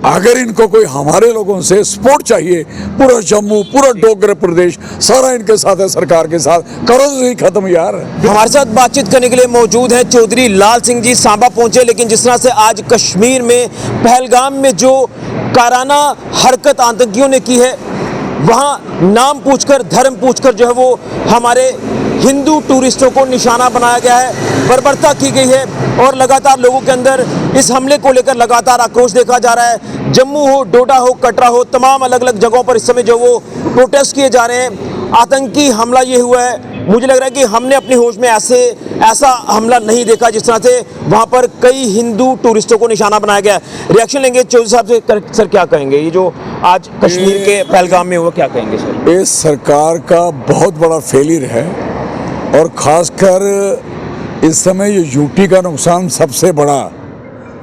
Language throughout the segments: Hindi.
अगर इनको कोई हमारे लोगों से सपोर्ट चाहिए, पूरा जम्मू, पूरा डोगरा प्रदेश सारा इनके साथ है, सरकार के साथ, करो तो नहीं खत्म यार। हमारे साथ बातचीत करने के लिए मौजूद है चौधरी लाल सिंह जी। सांबा पहुंचे, लेकिन जिस तरह से आज कश्मीर में पहलगाम में जो काराना हरकत आतंकियों ने की है, वहां नाम पूछकर, धर्म पूछकर जो है वो हमारे हिंदू टूरिस्टों को निशाना बनाया गया है, बर्बरता की गई है और लगातार लोगों के अंदर इस हमले को लेकर लगातार आक्रोश देखा जा रहा है। जम्मू हो, डोडा हो, कटरा हो, तमाम अलग अलग जगहों पर इस समय जो वो प्रोटेस्ट किए जा रहे हैं। आतंकी हमला ये हुआ है, मुझे लग रहा है कि हमने अपनी होश में ऐसा हमला नहीं देखा जिस तरह से वहाँ पर कई हिंदू टूरिस्टों को निशाना बनाया गया है। रिएक्शन लेंगे चौधरी साहब से। सर क्या कहेंगे, ये जो आज कश्मीर के पहलगाम में हुआ, क्या कहेंगे सर? ये सरकार का बहुत बड़ा फेलियर है और ख़ासकर इस समय ये यूटी का नुकसान सबसे बड़ा।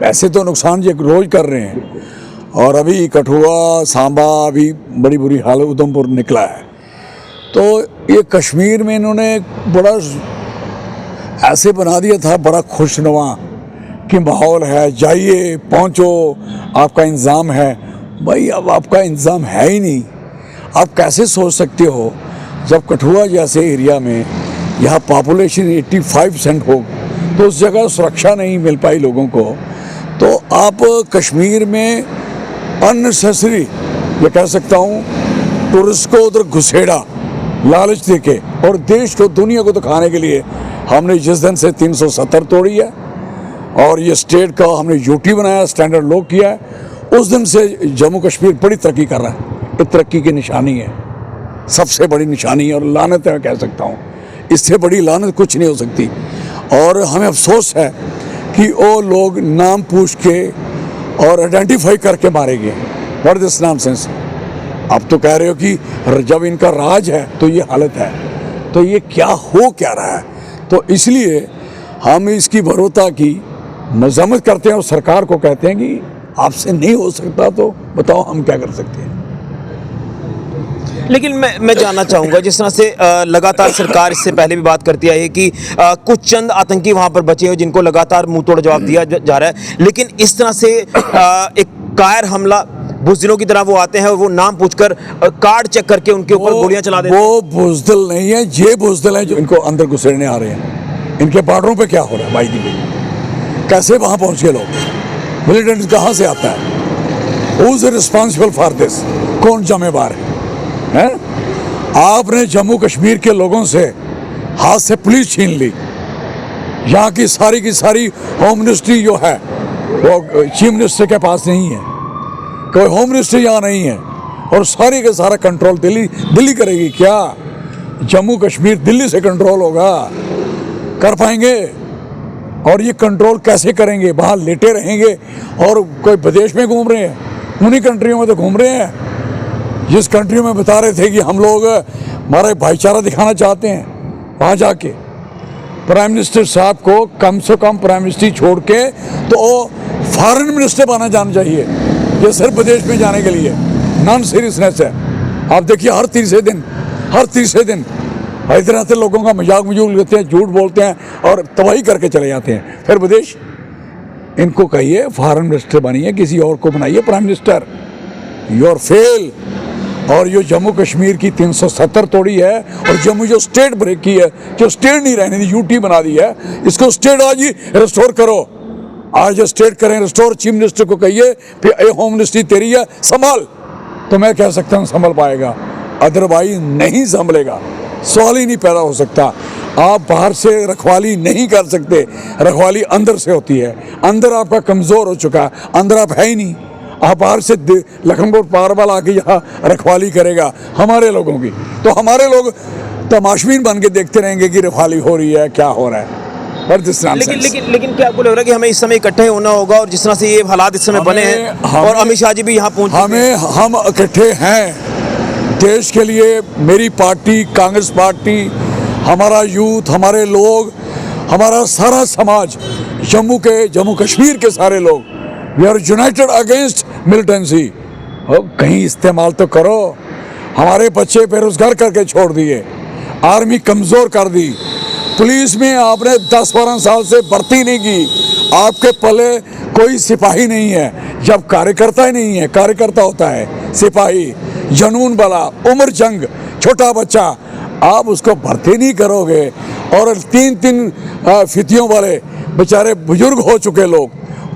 वैसे तो नुकसान ये रोज़ कर रहे हैं और अभी कठुआ, सांबा, अभी बड़ी बुरी हालत उधमपुर निकला है। तो ये कश्मीर में इन्होंने बड़ा ऐसे बना दिया था, बड़ा खुशनुमा कि माहौल है, जाइए, पहुंचो, आपका इंतज़ाम है। भाई अब आपका इंतज़ाम है ही नहीं। आप कैसे सोच सकते हो जब कठुआ जैसे एरिया में यहाँ पॉपुलेशन 85% हो तो उस जगह सुरक्षा नहीं मिल पाई लोगों को, तो आप कश्मीर में अननेसेसरी, ये कह सकता हूँ, टूरिस्ट को उधर घुसेड़ा लालच देके और देश को, दुनिया को दिखाने के लिए हमने जिस दिन से 370 तोड़ी है और ये स्टेट का हमने यूटी बनाया, स्टैंडर्ड लो किया है, उस दिन से जम्मू कश्मीर बड़ी तरक्की कर रहा है। ये तरक्की की निशानी है, सबसे बड़ी निशानी है और लानत है, मैं कह सकता हूँ। इससे बड़ी लानत कुछ नहीं हो सकती। और हमें अफसोस है कि वो लोग नाम पूछ के और आइडेंटिफाई करके मारे गए। What this nonsense. अब तो कह रहे हो कि जब इनका राज है तो ये हालत है, तो ये क्या हो क्या रहा है। तो इसलिए हम इसकी बरोता की मजम्मत करते हैं और सरकार को कहते हैं कि आपसे नहीं हो सकता तो बताओ हम क्या कर सकते हैं। लेकिन मैं जानना चाहूँगा, जिस तरह से लगातार सरकार इससे पहले भी बात करती आई है कि कुछ चंद आतंकी वहाँ पर बचे हैं जिनको लगातार मुंह तोड़ जवाब दिया जा रहा है, लेकिन इस तरह से एक कायर हमला बुज़दिलों की तरह वो आते हैं और वो नाम पूछकर कार्ड चेक करके उनके ऊपर गोलियां चला देते हैं। वो बुज़दिल नहीं है, ये बुज़दिल है जो इनको अंदर घुसेड़ने आ रहे हैं। इनके बॉर्डरों पे क्या हो रहा है भाई जी, कैसे वहाँ पहुँच गए लोग, मिलिटेंट कहाँ से आता है, who is responsible for this, कौन जिम्मेदार है? आपने जम्मू कश्मीर के लोगों से हाथ से पुलिस छीन ली, यहाँ की सारी होम मिनिस्ट्री जो है वो चीफ मिनिस्टर के पास नहीं है, कोई होम मिनिस्टर यहाँ नहीं है और सारी का सारा कंट्रोल दिल्ली करेगी क्या? जम्मू कश्मीर दिल्ली से कंट्रोल होगा, कर पाएंगे? और ये कंट्रोल कैसे करेंगे? वहाँ लेटे रहेंगे और कोई विदेश में घूम रहे हैं, उन्हीं कंट्रियों में तो घूम रहे हैं जिस कंट्री में बता रहे थे कि हम लोग हमारा भाईचारा दिखाना चाहते हैं। वहाँ जाके प्राइम मिनिस्टर साहब को कम से कम प्राइम मिनिस्ट्री छोड़ के तो फॉरेन मिनिस्टर बना जाना चाहिए। ये सिर्फ विदेश में जाने के लिए नॉन सीरियसनेस है। आप देखिए हर तीसरे दिन इधर आते लोगों का मजाक लेते हैं, झूठ बोलते हैं और तबाही करके चले जाते हैं फिर विदेश। इनको कहिए फॉरेन मिनिस्टर बनिए, किसी और को बनाइए prime minister. You are fail. और ये जम्मू कश्मीर की 370 तोड़ी है और जम्मू जो स्टेट ब्रेक की है, जो स्टेट नहीं रहने दी, यूटी बना दी है, इसको स्टेट आज ही रिस्टोर करो। आज स्टेट करें रिस्टोर। चीफ मिनिस्टर को कहिए फिर होम मिनिस्ट्री तेरी है, संभाल। तो मैं कह सकता हूँ संभल पाएगा, अदरवाइज नहीं संभलेगा, सवाल ही नहीं पैदा हो सकता। आप बाहर से रखवाली नहीं कर सकते, रखवाली अंदर से होती है। अंदर आपका कमज़ोर हो चुका है, अंदर आप है ही नहीं। आप बाहर से लखनपुर पार वाला आके यहाँ रखवाली करेगा हमारे लोगों की, तो हमारे लोग तमाशबीन बन के देखते रहेंगे कि रखवाली हो रही है, क्या हो रहा है। लेकिन क्या आपको लग रहा है कि हमें इस समय इकट्ठे होना होगा? और जिस तरह से ये हालात इस समय बने हैं और अमित शाह जी भी यहाँ पहुँचे, हम इकट्ठे हैं देश के लिए। मेरी पार्टी, कांग्रेस पार्टी, हमारा यूथ, हमारे लोग, हमारा सारा समाज, जम्मू कश्मीर के सारे लोग, we are united against militancy. कहीं इस्तेमाल तो करो। हमारे बच्चे बेरोजगार करके छोड़ दिए, आर्मी कमज़ोर कर दी, पुलिस में आपने 10-12 साल से भर्ती नहीं की, आपके पले कोई सिपाही नहीं है जब कार्यकर्ता ही नहीं है। कार्यकर्ता होता है सिपाही, जनून वाला, उम्र जंग, छोटा बच्चा। आप उसको भर्ती नहीं करोगे और 3-3 फितियों वाले बेचारे बुजुर्ग हो चुके लोग,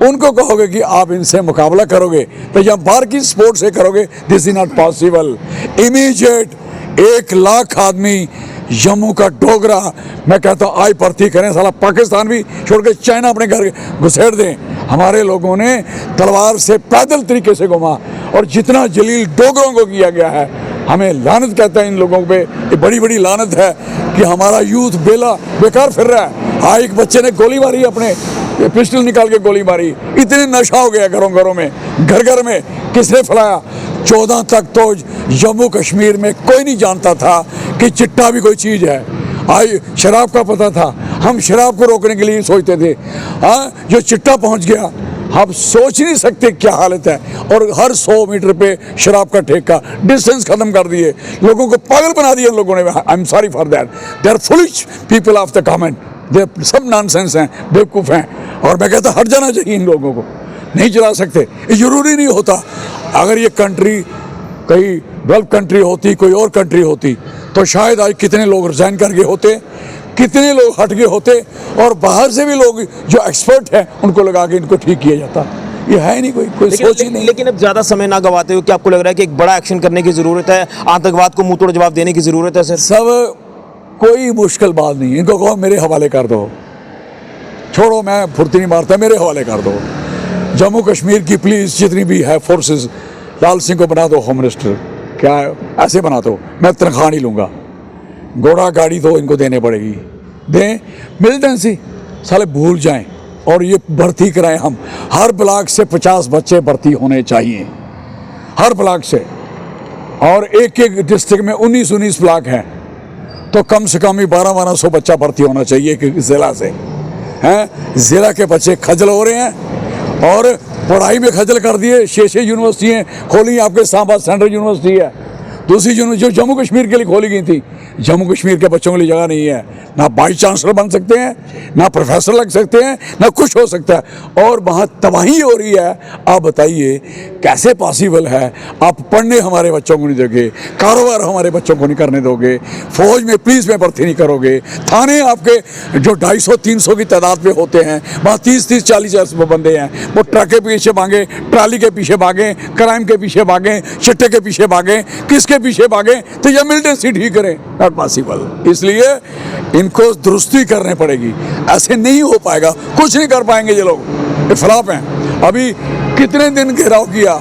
उनको कहोगे कि आप इनसे मुकाबला करोगे, तो जब बाहर की स्पोर्ट से करोगे, this is not possible. Immediate 1 lakh आदमी जम्मू का डोगरा, मैं कहता हूँ आज भर्ती करें। साला पाकिस्तान भी छोड़ के चाइना अपने घर घुसेड़ दें। हमारे लोगों ने तलवार से पैदल तरीके से घुमा और जितना जलील डोगरों को किया गया है, हमें लानत कहता है इन लोगों पे। ये बड़ी बड़ी लानत है कि हमारा यूथ बेकार फिर रहा है। हाँ, एक बच्चे ने गोली मारी, अपने पिस्टल निकाल के गोली मारी। इतने नशा हो गया घरों घरों में, घर घर में। किसने फैलाया? 14 तक तो जम्मू कश्मीर में कोई नहीं जानता था कि चिट्टा भी कोई चीज़ है। आज शराब का पता था, हम शराब को रोकने के लिए सोचते थे। हाँ, जो चिट्टा पहुंच गया, आप सोच नहीं सकते क्या हालत है। और हर 100 मीटर पे शराब का ठेका, डिस्टेंस खत्म कर दिए, लोगों को पागल बना दिया लोगों ने। I am sorry for that, they are foolish people of the government, they सब नॉनसेंस हैं, बेवकूफ़ हैं। और मैं कहता हट जाना चाहिए इन लोगों को, नहीं चला सकते। ये जरूरी नहीं होता। अगर ये कंट्री कहीं डेवलप कंट्री होती, कोई और कंट्री होती, तो शायद आज कितने लोग रिजाइन कर गए होते, कितने लोग हट गए होते, और बाहर से भी लोग जो एक्सपर्ट हैं उनको लगा के इनको ठीक किया जाता। ये है ही नहीं, कोई सोच ही नहीं। लेकिन अब ज़्यादा समय ना गवाते हुए क्या आपको लग रहा है कि एक बड़ा एक्शन करने की ज़रूरत है, आतंकवाद को मुंहतोड़ जवाब देने की ज़रूरत है? सर, सब कोई मुश्किल बात नहीं। इनको कहो मेरे हवाले कर दो, छोड़ो, मैं फुर्ती नहीं मारता, मेरे हवाले कर दो। जम्मू कश्मीर की पुलिस जितनी भी है फोर्सेस, लाल सिंह को बना दो होम मिनिस्टर। क्या है? ऐसे बना दो, मैं तनख्वाह नहीं लूँगा, घोड़ा गाड़ी तो इनको देने पड़ेगी, दें मिलिटेंसी, साले भूल जाएं। और ये भर्ती कराएं हम। हर ब्लॉक से 50 बच्चे भर्ती होने चाहिए, हर ब्लॉक से। और एक एक डिस्ट्रिक्ट में 19-19 ब्लॉक हैं, तो कम से कम ही 1200 बच्चा भर्ती होना चाहिए एक ज़िला से। हैं, ज़िला के बच्चे खजल हो रहे हैं और पढ़ाई में खजल कर दिए। 6 यूनिवर्सिटियाँ खोली, आपके सांबा सेंट्रल यूनिवर्सिटी है, दूसरी यूनिवर्सिटी जो जम्मू कश्मीर के लिए खोली गई थी। जम्मू कश्मीर के बच्चों के लिए जगह नहीं है, ना वाइस चांसलर बन सकते हैं, ना प्रोफेसर लग सकते हैं, ना कुछ हो सकता है। और वहाँ तबाही हो रही है। आप बताइए कैसे पॉसिबल है? आप पढ़ने हमारे बच्चों को नहीं दोगे, कारोबार हमारे बच्चों को नहीं करने दोगे, फौज में पुलिस में भर्ती नहीं करोगे, थाने आपके जो 250-300 की तादाद में होते हैं, वहाँ 30-40 बंदे हैं, वो ट्रक के पीछे भागे, ट्राली के पीछे भागे, क्राइम के पीछे भागे, चिट्टे के पीछे भागे, किसके पीछे भागे? तो ये मिलिटेंसी ठीक करें, नॉट पॉसिबल। इसलिए इनको दुरुस्ती करनी पड़ेगी, ऐसे नहीं हो पाएगा, कुछ नहीं कर पाएंगे ये लोग, ये फ्लॉप हैं। अभी कितने दिन घेराव किया?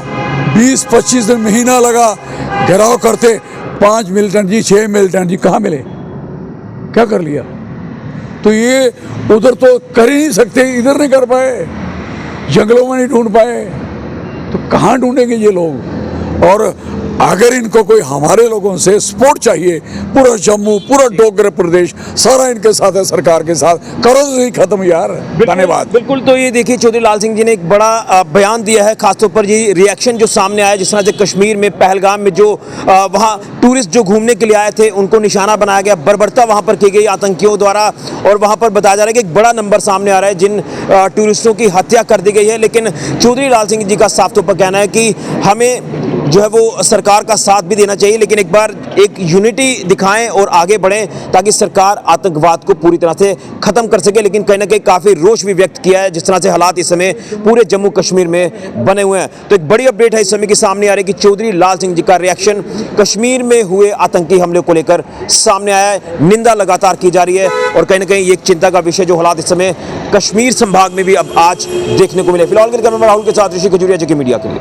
20-25 दिन, महीना लगा घेराव करते। 5 मिलिटेंट जी, 6 मिलिटेंट जी कहाँ मिले? क्या कर लिया? तो ये उधर तो कर ही नहीं सकते, इधर नहीं कर पाए, जंगलों में नहीं ढूंढ पाए, तो कहाँ ढूंढेंगे ये लोग? और अगर इनको कोई हमारे लोगों से सपोर्ट चाहिए, पूरा जम्मू, पूरा डोगरा प्रदेश सारा इनके साथ है, सरकार के साथ, करो तो सही खत्म यार। धन्यवाद। बिल्कुल। तो ये देखिए, चौधरी लाल सिंह जी ने एक बड़ा बयान दिया है, खासतौर पर ये रिएक्शन जो सामने आया, जिस तरह से कश्मीर में पहलगाम में जो वहाँ टूरिस्ट जो घूमने के लिए आए थे उनको निशाना बनाया गया, बर्बरता वहाँ पर की गई आतंकियों द्वारा। और वहाँ पर बताया जा रहा है कि एक बड़ा नंबर सामने आ रहा है जिन टूरिस्टों की हत्या कर दी गई है। लेकिन चौधरी लाल सिंह जी का साफ तौर पर कहना है कि हमें जो है वो सरकार का साथ भी देना चाहिए, लेकिन एक बार एक यूनिटी दिखाएं और आगे बढ़ें ताकि सरकार आतंकवाद को पूरी तरह से खत्म कर सके। लेकिन कहीं ना कहीं काफ़ी रोष भी व्यक्त किया है जिस तरह से हालात इस समय पूरे जम्मू कश्मीर में बने हुए हैं। तो एक बड़ी अपडेट है इस समय की सामने आ रही है कि चौधरी लाल सिंह जी का रिएक्शन कश्मीर में हुए आतंकी हमले को लेकर सामने आया है, निंदा लगातार की जा रही है और कहीं ना कहीं ये एक चिंता का विषय जो हालात इस समय कश्मीर संभाग में भी अब आज देखने को मिले। फिलहाल के कैमरा राहुल के साथ ऋषि खजूरिया जी के मीडिया के लिए।